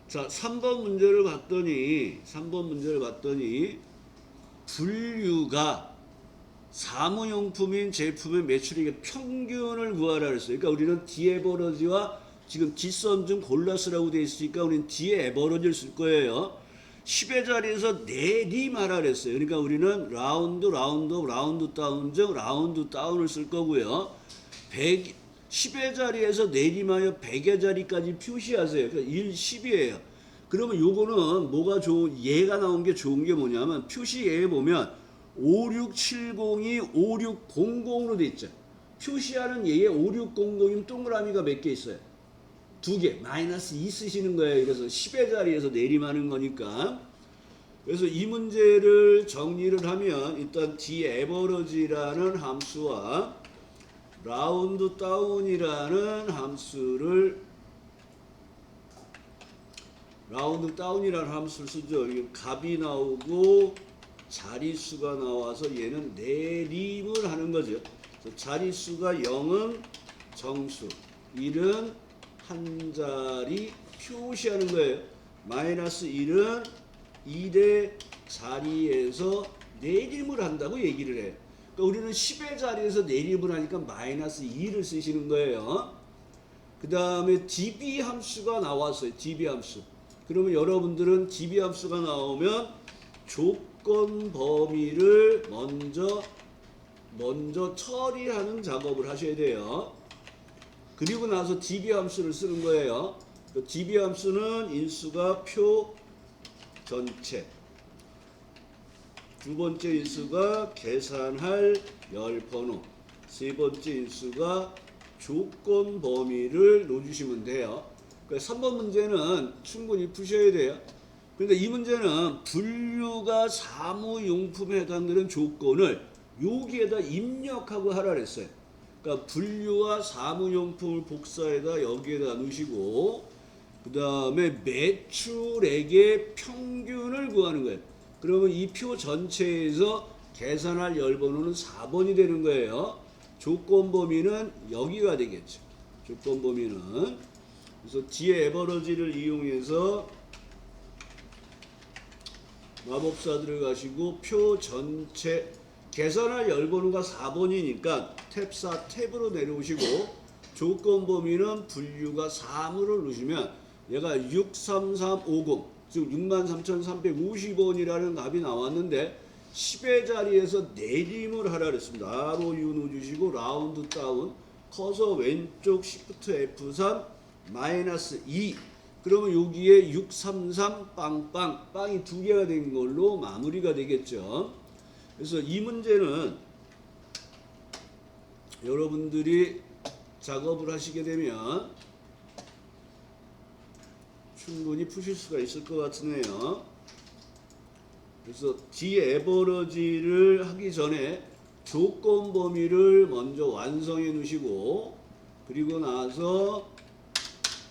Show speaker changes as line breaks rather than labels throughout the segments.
자, 3번 문제를 봤더니 분류가 사무용품인 제품의 매출액의 평균을 구하라 그랬어요. 그러니까 우리는 디에버러지와 지금 뒷선 중 골라 쓰라고 되어 있으니까 우리는 디에버러지를 쓸 거예요. 10의 자리에서 내림하라 그랬어요. 그러니까 우리는 라운드 다운 중 라운드 다운을 쓸 거고요. 10의 자리에서 내림하여 100의 자리까지 표시하세요. 그러니까 1, 10이에요. 그러면 요거는 뭐가 얘가 나온 게 좋은 게 뭐냐면 표시예에 보면 5670이 5600으로 돼 있죠. 표시하는 예에 5600이면 동그라미가 몇 개 있어요? 2개. 마이너스 2 쓰시는 거예요. 그래서 10의 자리에서 내림하는 거니까. 그래서 이 문제를 정리를 하면 일단 디에버러지라는 함수와 라운드 다운이라는 함수를 쓰죠. 값이 나오고 자릿수가 나와서 얘는 내림을 하는 거죠. 자릿수가 0은 정수, 1은 한 자리 표시하는 거예요. 마이너스 1은 1의 자리에서 내림을 한다고 얘기를 해요. 그러니까 우리는 10의 자리에서 내림을 하니까 마이너스 2를 쓰시는 거예요. 그 다음에 db 함수가 나왔어요. db 함수. 그러면 여러분들은 db 함수가 나오면 조건 범위를 먼저 처리하는 작업을 하셔야 돼요. 그리고 나서 db 함수를 쓰는 거예요. db 함수는 인수가 표 전체, 두 번째 인수가 계산할 열 번호, 세 번째 인수가 조건 범위를 넣어주시면 돼요. 그러니까 3번 문제는 충분히 푸셔야 돼요. 그런데 이 문제는 분류가 사무용품에 해당되는 조건을 여기에다 입력하고 하라 그랬어요. 그러니까 분류와 사무용품을 복사해다 여기에다 넣으시고 그 다음에 매출액의 평균을 구하는 거예요. 그러면 이 표 전체에서 계산할 열번호는 4번이 되는 거예요. 조건 범위는 여기가 되겠죠. 조건 범위는. 그래서 디에버러지를 이용해서 마법사 들어가시고 표 전체 계산할 열번호가 4번이니까 탭4 탭으로 내려오시고 조건 범위는 분류가 3으로 누르시면 얘가 63350 즉 63,350원이라는 값이 나왔는데 10의 자리에서 내림을 하라 그랬습니다. ROU 넣어주시고 라운드 다운 커서 왼쪽 Shift F3 마이너스 2 그러면 여기에 633 빵빵 빵이 두 개가 된 걸로 마무리가 되겠죠. 그래서 이 문제는 여러분들이 작업을 하시게 되면 충분히 푸실 수가 있을 것 같으네요. 그래서 디에버러지를 하기 전에 조건 범위를 먼저 완성해 놓으시고 그리고 나서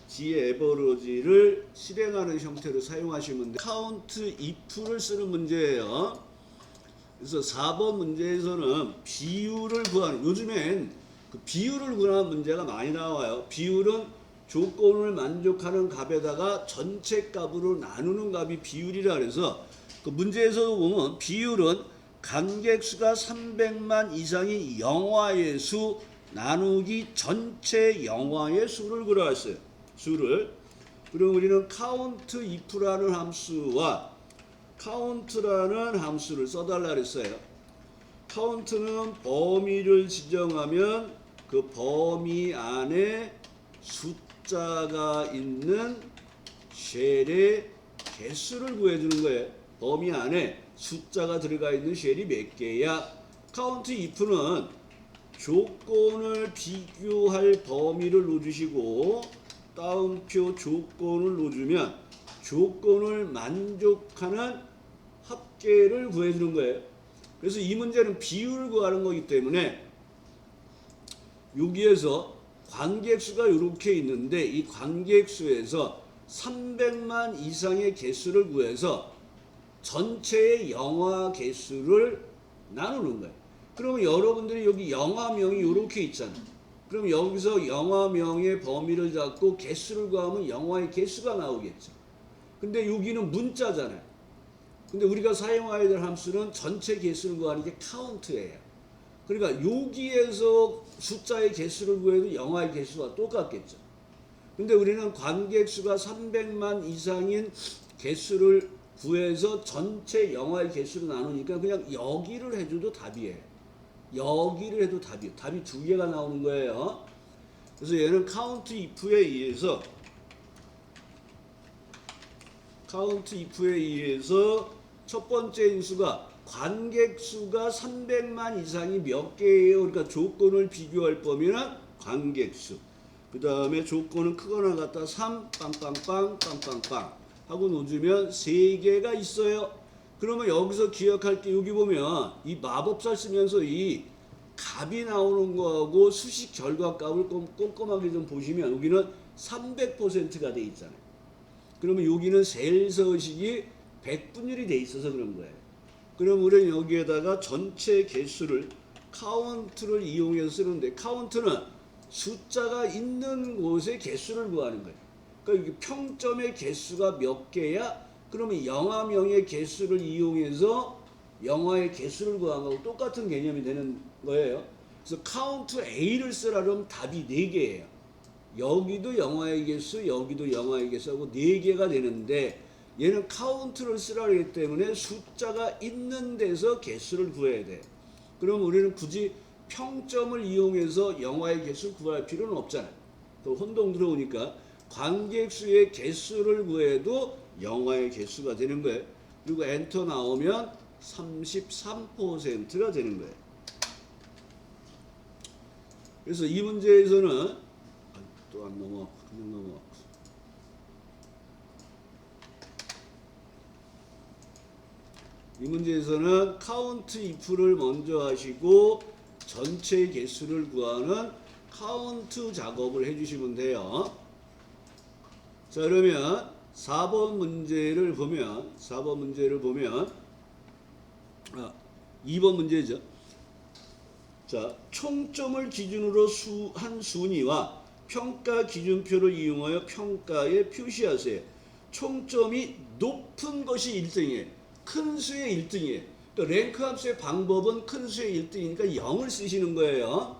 디에버러지를 실행하는 형태로 사용하시면 돼요. 카운트 if를 쓰는 문제예요. 그래서 4번 문제에서는 비율을 구하는, 요즘엔 그 비율을 구하는 문제가 많이 나와요. 비율은 조건을 만족하는 값에다가 전체 값으로 나누는 값이 비율이라 그래서 그 문제에서 보면 비율은 관객수가 300만 이상의 영화의 수 나누기 전체 영화의 수를 구하였어요. 수를. 그럼 우리는 count if라는 함수와 count라는 함수를 써달라 그랬어요. count는 범위를 지정하면 그 범위 안에 숫자가 있는 쉘의 개수를 구해주는 거예요. 범위 안에 숫자가 들어가 있는 쉘이 몇 개야. count if는 조건을 비교할 범위를 넣어주시고 다운표 조건을 넣어주면 조건을 만족하는 합계를 구해주는 거예요. 그래서 이 문제는 비율을 구하는 거기 때문에 여기에서 관객수가 이렇게 있는데 이 관객수에서 300만 이상의 개수를 구해서 전체의 영화 개수를 나누는 거예요. 그러면 여러분들이 여기 영화명이 이렇게 있잖아요. 그럼 여기서 영화명의 범위를 잡고 개수를 구하면 영화의 개수가 나오겠죠. 근데 여기는 문자잖아요. 근데 우리가 사용해야 될 함수는 전체 개수를 구하는 게 카운트예요. 그러니까 여기에서 숫자의 개수를 구해도 영화의 개수와 똑같겠죠. 근데 우리는 관객 수가 300만 이상인 개수를 구해서 전체 영화의 개수로 나누니까 그냥 여기를 해줘도 답이에요. 여기를 해도 답이에요. 답이 두 개가 나오는 거예요. 그래서 얘는 카운트 if에 의해서 첫 번째 인수가 관객 수가 300만 이상이 몇 개예요? 그러니까 조건을 비교할 범위는 관객 수. 그 다음에 조건은 크거나 같다 3 빵빵빵 빵빵빵 하고 놓으면 3개가 있어요. 그러면 여기서 기억할 게 여기 보면 이 마법사 쓰면서 이 값이 나오는 거하고 수식 결과값을 꼼꼼하게 좀 보시면 여기는 300%가 돼 있잖아요. 그러면 여기는 셀서식이 100분율이 돼 있어서 그런 거예요. 그럼 우리는 여기에다가 전체 개수를 카운트를 이용해서 쓰는데 카운트는 숫자가 있는 곳의 개수를 구하는 거예요. 그러니까 평점의 개수가 몇 개야? 그러면 영화명의 개수를 이용해서 영화의 개수를 구한 거하고 똑같은 개념이 되는 거예요. 그래서 카운트 A를 쓰라면 답이 4개예요. 여기도 영화의 개수, 여기도 영화의 개수하고 4개가 되는데 얘는 카운트를 쓰라고 했기 때문에 숫자가 있는 데서 개수를 구해야 돼. 그럼 우리는 굳이 평점을 이용해서 영화의 개수를 구할 필요는 없잖아요. 또 혼동 들어오니까 관객 수의 개수를 구해도 영화의 개수가 되는 거예요. 그리고 엔터 나오면 33%가 되는 거예요. 그래서 이 문제에서는 또 안 넘어갔고 그냥 넘어갔고 이 문제에서는 카운트 if를 먼저 하시고 전체 개수를 구하는 카운트 작업을 해주시면 돼요. 자, 그러면 4번 문제를 보면 2번 문제죠. 자, 총점을 기준으로 한 순위와 평가 기준표를 이용하여 평가에 표시하세요. 총점이 높은 것이 1등이에요. 큰 수의 1등이에요. 또 랭크 함수의 방법은 큰 수의 1등이니까 0을 쓰시는 거예요.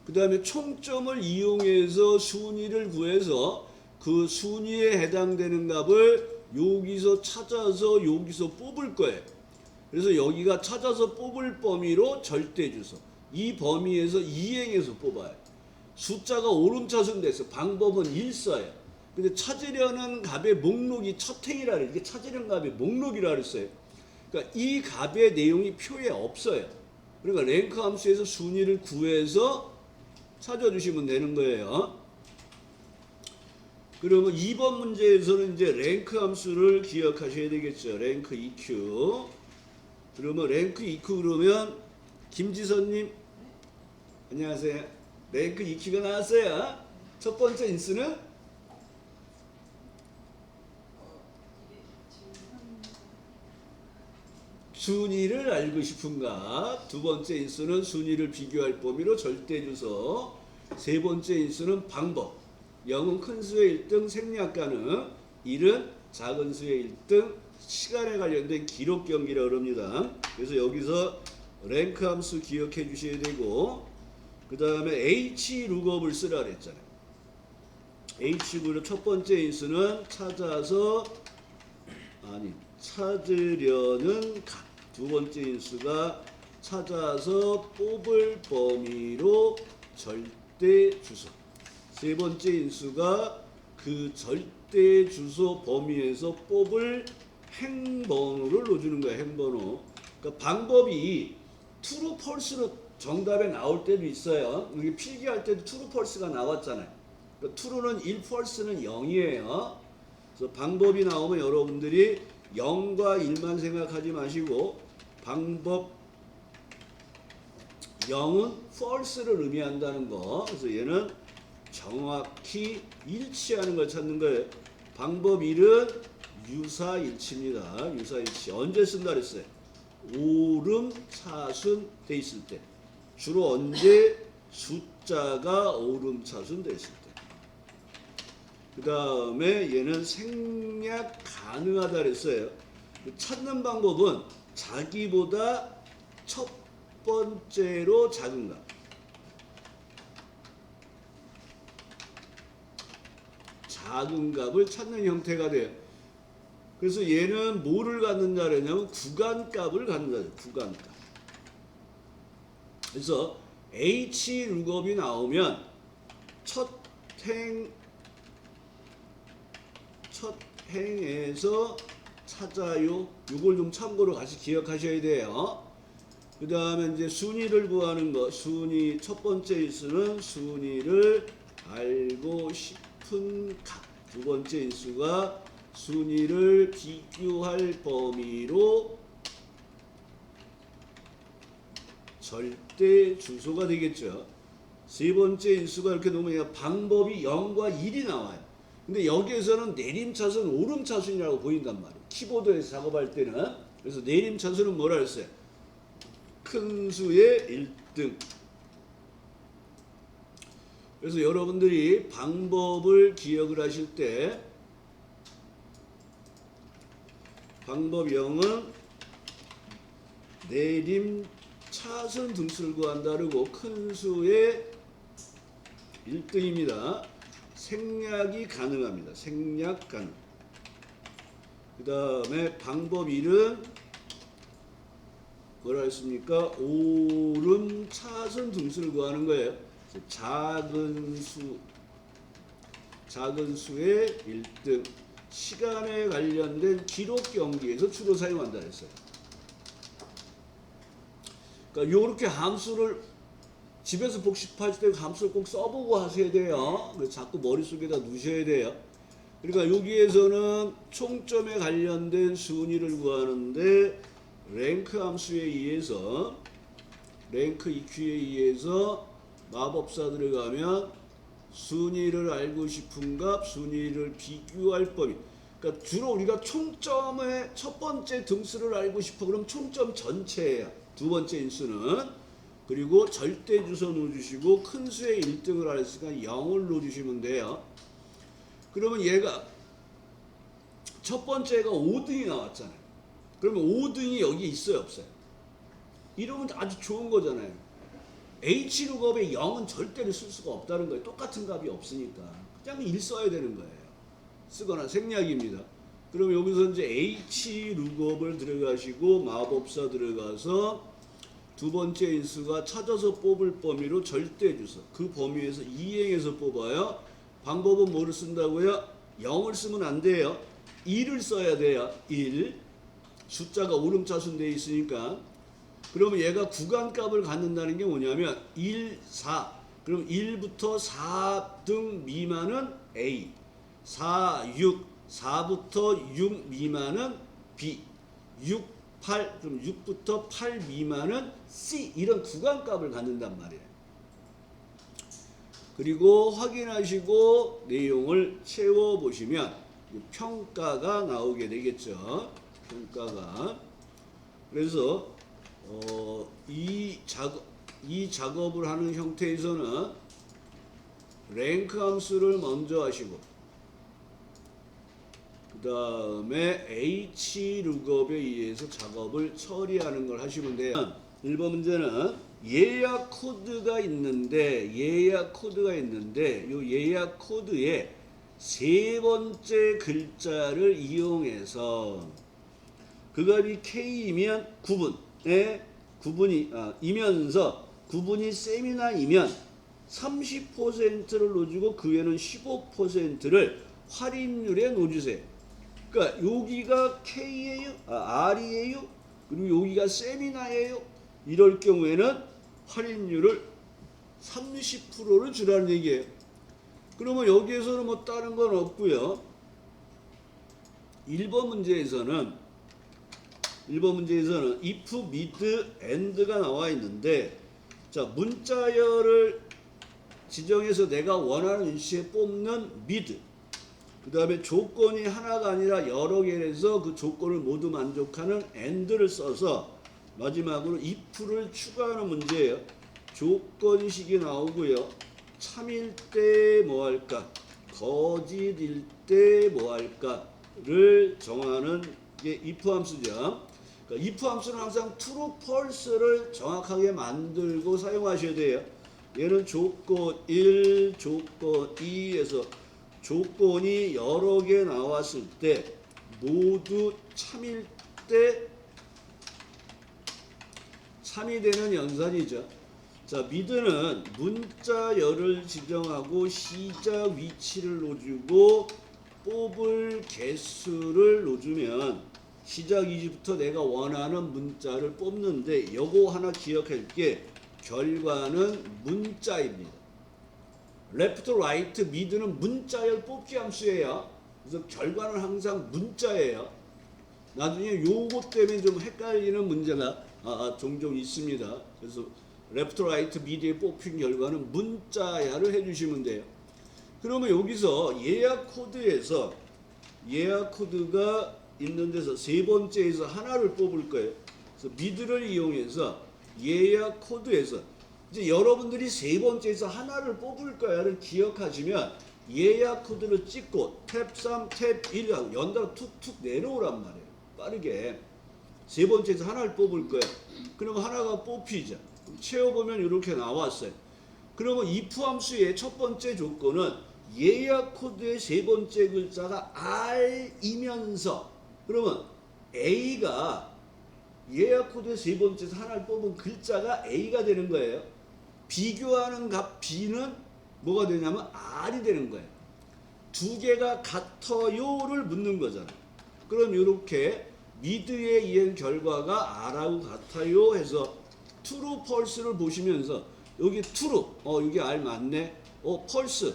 그 다음에 총점을 이용해서 순위를 구해서 그 순위에 해당되는 값을 여기서 찾아서 여기서 뽑을 거예요. 그래서 여기가 찾아서 뽑을 범위로 절대주소. 이 범위에서 이행해서 뽑아요. 숫자가 오름차순 돼서 방법은 1써요. 근데 찾으려는 값의 목록이 첫 행이라 그래요. 이게 찾으려는 값의 목록이라 그랬어요. 그러니까 이 값의 내용이 표에 없어요. 그러니까 랭크 함수에서 순위를 구해서 찾아주시면 되는 거예요. 그러면 2번 문제에서는 이제 랭크 함수를 기억하셔야 되겠죠. 랭크 EQ. 그러면 랭크 EQ 그러면 김지선님 안녕하세요. 랭크 EQ가 나왔어요. 첫 번째 인수는 순위를 알고 싶은가? 두 번째 인수는 순위를 비교할 범위로 절대주소. 세 번째 인수는 방법. 0은 큰 수의 1등 생략 가능, 1은 작은 수의 1등 시간에 관련된 기록 경기라고 합니다. 그래서 여기서 랭크 함수 기억해 주셔야 되고 그 다음에 H 룩업을 쓰라 그랬잖아요. H 룩업 첫 번째 인수는 찾으려는 값. 두 번째 인수가 찾아서 뽑을 범위로 절대 주소. 세 번째 인수가 그 절대 주소 범위에서 뽑을 행번호를 넣어주는 거예요. 행번호. 그러니까 방법이 true, false로 정답에 나올 때도 있어요. 여기 필기할 때도 true, false가 나왔잖아요. 그러니까 true는 1, false는 0이에요. 그래서 방법이 나오면 여러분들이 0과 1만 생각하지 마시고 방법 0은 false를 의미한다는 거. 그래서 얘는 정확히 일치하는 걸 찾는 거예요. 방법 1은 유사일치입니다. 유사일치. 언제 쓴다 그랬어요? 오름차순 돼 있을 때. 주로 언제? 숫자가 오름차순 돼 있을 때. 그 다음에 얘는 생략 생략 가능하다 그랬어요. 찾는 방법은 자기보다 첫 번째로 작은 값. 작은 값을 찾는 형태가 돼요. 그래서 얘는 뭐를 갖는다 그러냐면 구간값을 갖는다. 구간값. 그래서 H 룩업이 나오면 첫 행에서 찾아요. 요걸 좀 참고로 같이 기억하셔야 돼요. 그 다음에 이제 순위를 구하는 거. 순위, 첫 번째 인수는 순위를 알고 싶은 값. 두 번째 인수가 순위를 비교할 범위로 절대 주소가 되겠죠. 세 번째 인수가 이렇게 놓으면 방법이 0과 1이 나와요. 근데 여기에서는 내림차순, 오름차순이라고 보인단 말이에요. 키보드에서 작업할 때는. 그래서 내림차순은 뭐라 했어요? 큰 수의 1등. 그래서 여러분들이 방법을 기억을 하실 때 방법 0은 내림차순 등수를 구한다 그러고 큰 수의 1등입니다. 생략이 가능합니다. 생략 가능. 그 다음에 방법 1은 뭐라 했습니까? 오름차순 등수를 구하는 거예요. 작은 수의 1등. 시간에 관련된 기록 경기에서 주로 사용한다 했어요. 그러니까 요렇게 함수를 집에서 복습하실 때 함수를 꼭 써보고 하셔야 돼요. 그래서 자꾸 머릿속에다 넣으셔야 돼요. 그러니까 여기에서는 총점에 관련된 순위를 구하는데 랭크 함수에 의해서 랭크 EQ에 의해서 마법사 들어가면 순위를 알고 싶은 값, 순위를 비교할 범위. 그러니까 주로 우리가 총점의 첫 번째 등수를 알고 싶어 그럼 총점 전체예요. 두 번째 인수는. 그리고 절대 주소 넣어주시고 큰 수의 1등을 알았으니까 0을 넣어주시면 돼요. 그러면 얘가 첫 번째가 5등이 나왔잖아요. 그러면 5등이 여기 있어요, 없어요? 이러면 아주 좋은 거잖아요. H룩업에 0은 절대로 쓸 수가 없다는 거예요. 똑같은 값이 없으니까. 그냥 1 써야 되는 거예요. 쓰거나 생략입니다. 그럼 여기서 이제 H룩업을 들어가시고 마법사 들어가서 두 번째 인수가 찾아서 뽑을 범위로 절대 주소. 그 범위에서 이행해서 뽑아요. 방법은 뭐를 쓴다고요? 0을 쓰면 안 돼요. 1을 써야 돼요. 1. 숫자가 오름차순 되어 있으니까. 그러면 얘가 구간값을 갖는다는 게 뭐냐면 1, 4. 그럼 1부터 4등 미만은 A. 4, 6. 4부터 6 미만은 B. 6, 8. 그럼 6부터 8 미만은 C. 이런 구간값을 갖는단 말이에요. 그리고 확인하시고 내용을 채워보시면 평가가 나오게 되겠죠. 평가가. 그래서 이 작업을 하는 형태에서는 랭크 함수를 먼저 하시고 그 다음에 H룩업에 의해서 작업을 처리하는 걸 하시면 돼요. 1번 문제는 예약 코드가 있는데 요 예약 코드에 세 번째 글자를 이용해서 그 값이 K이면 이면서 구분이 세미나이면 30%를 넣어주고 그 외에는 15%를 할인율에 넣어주세요. 그러니까 여기가 K예요, R이에요, 그리고 여기가 세미나예요. 이럴 경우에는 할인율을 30%를 주라는 얘기예요. 그러면 여기에서는 뭐 다른 건 없고요. 1번 문제에서는 if, mid, and가 나와 있는데 자 문자열을 지정해서 내가 원하는 위치에 뽑는 mid 그 다음에 조건이 하나가 아니라 여러 개라서 그 조건을 모두 만족하는 and를 써서 마지막으로 if를 추가하는 문제예요. 조건식이 나오고요. 참일 때 뭐 할까? 거짓일 때 뭐 할까? 정하는 게 if 함수죠. 그러니까 if 함수는 항상 true, false를 정확하게 만들고 사용하셔야 돼요. 얘는 조건 1, 조건 2에서 조건이 여러 개 나왔을 때 모두 참일 때 참이 되는 연산이죠. 자, 미드는 문자열을 지정하고 시작 위치를 넣어주고 뽑을 개수를 넣어주면 시작 이지부터 내가 원하는 문자를 뽑는데 요거 하나 기억할 게 결과는 문자입니다. 레프트, 라이트, 미드는 문자열 뽑기 함수예요. 그래서 결과는 항상 문자예요. 나중에 요거 때문에 좀 헷갈리는 문제가 종종 있습니다. 그래서 레프트, 라이트, 미드에 뽑힌 결과는 문자야를 해주시면 돼요. 그러면 여기서 예약 코드에서 예약 코드가 있는 데서 세 번째에서 하나를 뽑을 거예요. 그래서 미드를 이용해서 예약 코드에서 이제 여러분들이 세 번째에서 하나를 뽑을 거야를 기억하시면 예약 코드를 찍고 탭 3, 탭 1 하고 연달아 툭툭 내려오란 말이에요. 빠르게 세 번째에서 하나를 뽑을 거예요. 그러면 하나가 뽑히죠. 채워보면 이렇게 나왔어요. 그러면 if 함수의 첫 번째 조건은 예약 코드의 세 번째 글자가 R이면서 그러면 A가 예약 코드의 세 번째에서 하나를 뽑은 글자가 A가 되는 거예요. 비교하는 값 B는 뭐가 되냐면 R이 되는 거예요. 두 개가 같아요를 묻는 거잖아요. 그럼 이렇게 미드의 이행 결과가 R하고 같아요 해서 true, false를 보시면서 여기 true, 여기 R 맞네. false,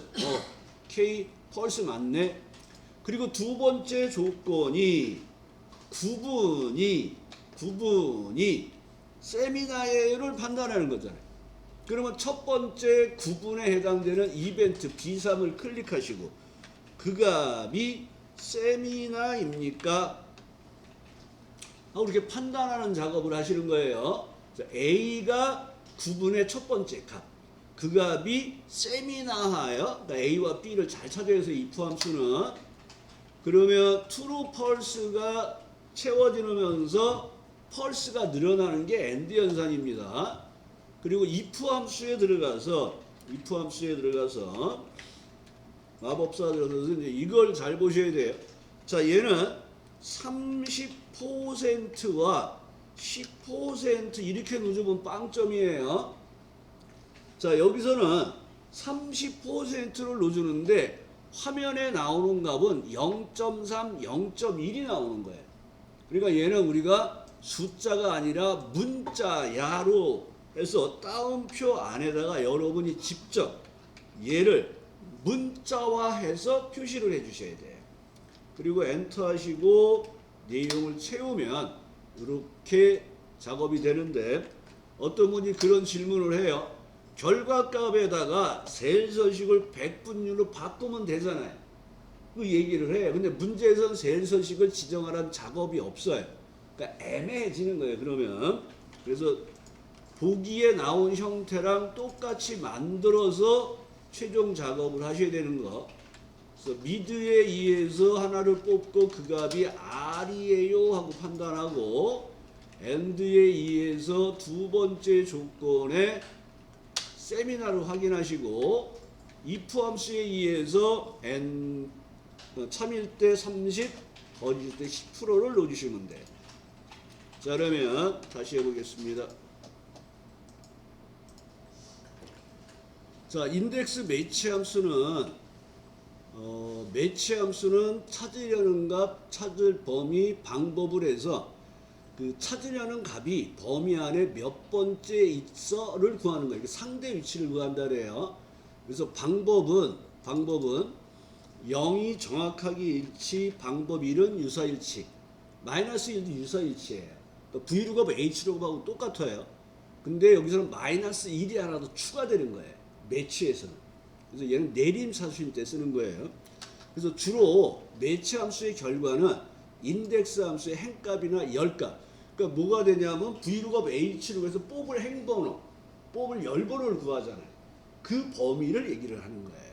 K, false 맞네. 그리고 두 번째 조건이 구분이 세미나예를 판단하는 거잖아요. 그러면 첫 번째 구분에 해당되는 이벤트 B3을 클릭하시고 그 값이 세미나입니까? 이렇게 판단하는 작업을 하시는 거예요. A가 구분의 첫 번째 값, 그 값이 세미나하여 그러니까 A와 B를 잘 찾아야 해서 if 함수는 그러면 true, false가 채워지면서 false가 늘어나는 게 AND 연산입니다. 그리고 if 함수에 들어가서 마법사 들어가서 이제 이걸 잘 보셔야 돼요. 자, 얘는 30%와 10% 이렇게 넣어주면 빵점이에요. 자, 여기서는 30%를 넣어주는데 화면에 나오는 값은 0.3, 0.1이 나오는 거예요. 그러니까 얘는 우리가 숫자가 아니라 문자야로 해서 따옴표 안에다가 여러분이 직접 얘를 문자화해서 표시를 해주셔야 돼요. 그리고 엔터 하시고 내용을 채우면 이렇게 작업이 되는데 어떤 분이 그런 질문을 해요. 결과값에다가 셀 서식을 100분율로 바꾸면 되잖아요. 그 얘기를 해요. 근데 문제에서는 셀 서식을 지정하라는 작업이 없어요. 그러니까 애매해지는 거예요. 그러면 그래서 보기에 나온 형태랑 똑같이 만들어서 최종 작업을 하셔야 되는 거. 그래서 미드에 의해서 하나를 뽑고 그 값이 R이에요 하고 판단하고 AND에 의해서 두 번째 조건에 세미나를 확인하시고 if 함수에 의해서 참일 때 30, 거짓일 때 10%를 넣어주시면 돼요. 자, 그러면 다시 해보겠습니다. 자, 인덱스 매치 함수는 매치 함수는 찾으려는 값, 찾을 범위, 방법을 해서 그 찾으려는 값이 범위 안에 몇 번째 있어를 구하는 거예요. 상대 위치를 구한다 그래요. 그래서 방법은 0이 정확하게 일치, 방법 1은 유사일치, 마이너스 1도 유사일치예요. 그러니까 V룩업, H룩업하고 똑같아요. 근데 여기서는 마이너스 1이 하나 더 추가되는 거예요. 매치에서는. 그래서 얘는 내림사수일 때 쓰는 거예요. 그래서 주로 매치 함수의 결과는 인덱스 함수의 행값이나 열값. 그러니까 뭐가 되냐면 V룩업 H룩 해서 뽑을 행번호, 뽑을 열번호를 구하잖아요. 그 범위를 얘기를 하는 거예요.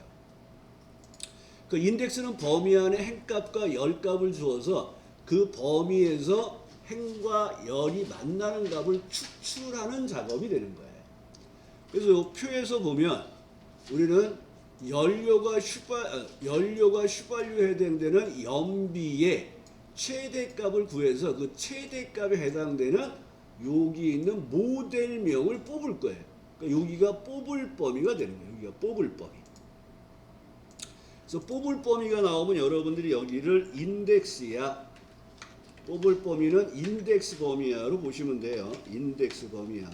그 인덱스는 범위 안에 행값과 열값을 주어서 그 범위에서 행과 열이 만나는 값을 추출하는 작업이 되는 거예요. 그래서 이 표에서 보면 우리는 연료가 휘발유에 해당되는 연비의 최대값을 구해서 그 최대값에 해당되는 여기 있는 모델명을 뽑을 거예요. 그러니까 여기가 뽑을 범위가 되는 거예요. 여기가 뽑을 범위. 그래서 뽑을 범위가 나오면 여러분들이 여기를 인덱스야. 뽑을 범위는 인덱스 범위야로 보시면 돼요. 인덱스 범위야.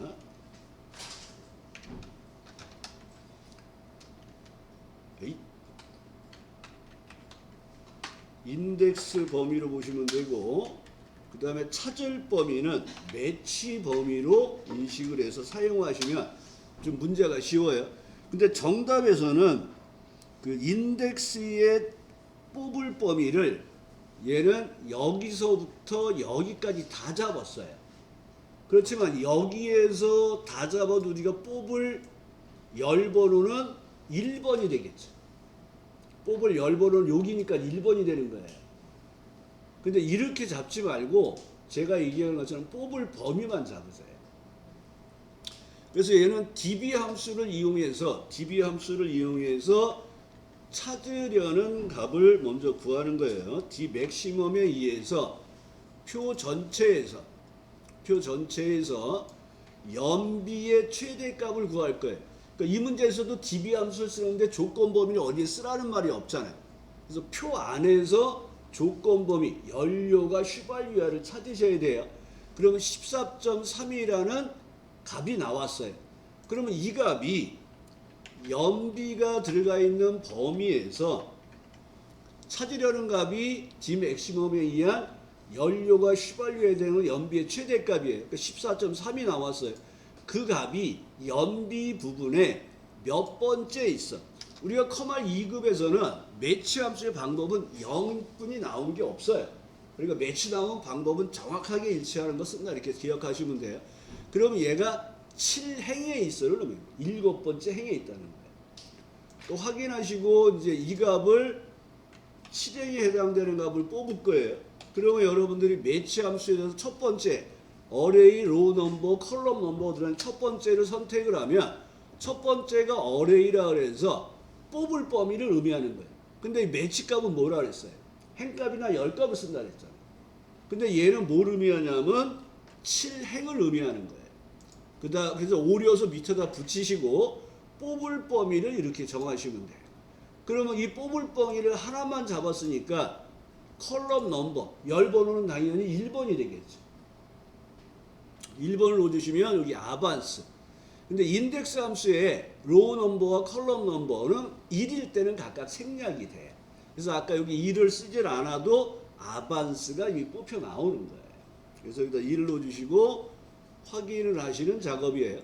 인덱스 범위로 보시면 되고, 그 다음에 찾을 범위는 매치 범위로 인식을 해서 사용하시면 좀 문제가 쉬워요. 근데 정답에서는 그 인덱스의 뽑을 범위를 얘는 여기서부터 여기까지 다 잡았어요. 그렇지만 여기에서 다 잡아도 우리가 뽑을 열번호는 1번이 되겠죠. 뽑을 열번호는 여기니까 1번이 되는 거예요. 근데 이렇게 잡지 말고 제가 얘기하는 것처럼 뽑을 범위만 잡으세요. 그래서 얘는 db 함수를 이용해서 찾으려는 값을 먼저 구하는 거예요. d 맥시멈에 의해서 표 전체에서 연비의 최대값을 구할 거예요. 그러니까 이 문제에서도 db 함수를 쓰는데 조건 범위를 어디에 쓰라는 말이 없잖아요. 그래서 표 안에서 조건 범위, 연료가 휘발유야를 찾으셔야 돼요. 그러면 14.3이라는 값이 나왔어요. 그러면 이 값이 연비가 들어가 있는 범위에서 찾으려는 값이 d 맥시멈에 의한 연료가 휘발유에 되는 연비의 최대값이에요. 그러니까 14.3이 나왔어요. 그 값이 연비 부분에 몇 번째 있어. 우리가 커말 2급에서는 매치 함수의 방법은 0분이 나온 게 없어요. 그러니까 매치 나온 방법은 정확하게 일치하는 거 쓴다 이렇게 기억하시면 돼요. 그러면 얘가 7행에 있어요. 그러면 7번째 행에 있다는 거예요. 또 확인하시고 이제 이 값을 7행에 해당되는 값을 뽑을 거예요. 그러면 여러분들이 매치 함수에 대해서 첫 번째 어레이, 로우 넘버, 컬럼 넘버 들은 첫 번째를 선택을 하면 첫 번째가 어레이라 그래서 뽑을 범위를 의미하는 거예요. 근데 이 매치 값은 뭐라 그랬어요? 행값이나 열값을 쓴다 그랬잖아요. 근데 얘는 뭘 의미하냐면 7행을 의미하는 거예요. 그래서 오려서 밑에다 붙이시고 뽑을 범위를 이렇게 정하시면 돼요. 그러면 이 뽑을 범위를 하나만 잡았으니까 컬럼 넘버, 열번호는 당연히 1번이 되겠죠. 1번을 넣어주시면 여기 아반스. 근데 인덱스 함수에 로우 넘버와 컬럼 넘버는 1일 때는 각각 생략이 돼. 그래서 아까 여기 1을 쓰질 않아도 아반스가 이미 뽑혀 나오는 거예요. 그래서 여기다 1을 넣어주시고 확인을 하시는 작업이에요.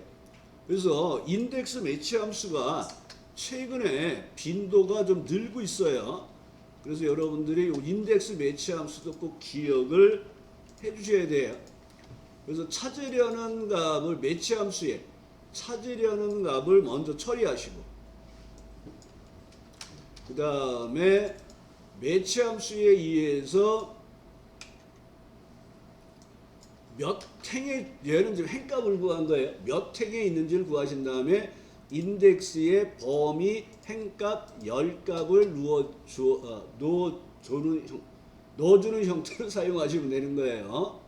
그래서 인덱스 매치 함수가 최근에 빈도가 좀 늘고 있어요. 그래서 여러분들이 인덱스 매치 함수도 꼭 기억을 해 주셔야 돼요. 그래서 찾으려는 값을 매치 함수에 찾으려는 값을 먼저 처리하시고 그 다음에 매치 함수에 의해서 몇 행에 얘는 지금 행값을 구한 거예요. 몇 행에 있는지를 구하신 다음에 인덱스의 범위, 행값, 열값을 넣어주는 형태로 사용하시면 되는 거예요.